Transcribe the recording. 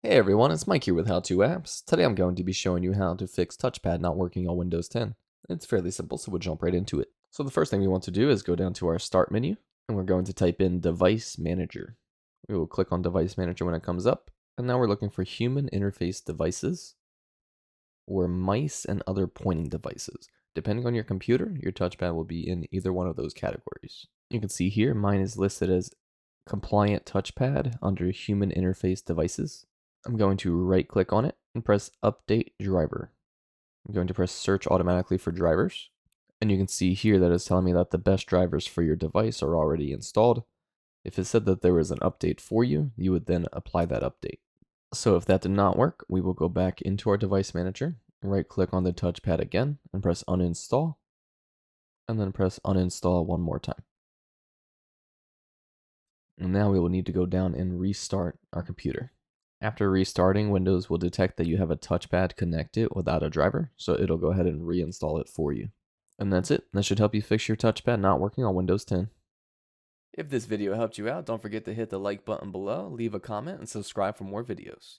Hey everyone, it's Mike here with How To Apps. Today I'm going to be showing you how to fix TouchPad not working on Windows 10. It's fairly simple, so we'll jump right into it. So the first thing we want to do is go down to our Start menu, and we're going to type in Device Manager. We will click on Device Manager when it comes up, and now we're looking for Human Interface Devices, or Mice and Other Pointing Devices. Depending on your computer, your touchpad will be in either one of those categories. You can see here, mine is listed as Compliant Touchpad under Human Interface Devices. I'm going to right click on it and press Update Driver. I'm going to press Search automatically for drivers. And you can see here that it's telling me that the best drivers for your device are already installed. If it said that there was an update for you, you would then apply that update. So if that did not work, we will go back into our device manager, right click on the touchpad again and press uninstall, and then press uninstall one more time. And now we will need to go down and restart our computer. After restarting, Windows will detect that you have a touchpad connected without a driver, so it'll go ahead and reinstall it for you. And that's it. That should help you fix your touchpad not working on Windows 10. If this video helped you out, don't forget to hit the like button below, leave a comment, and subscribe for more videos.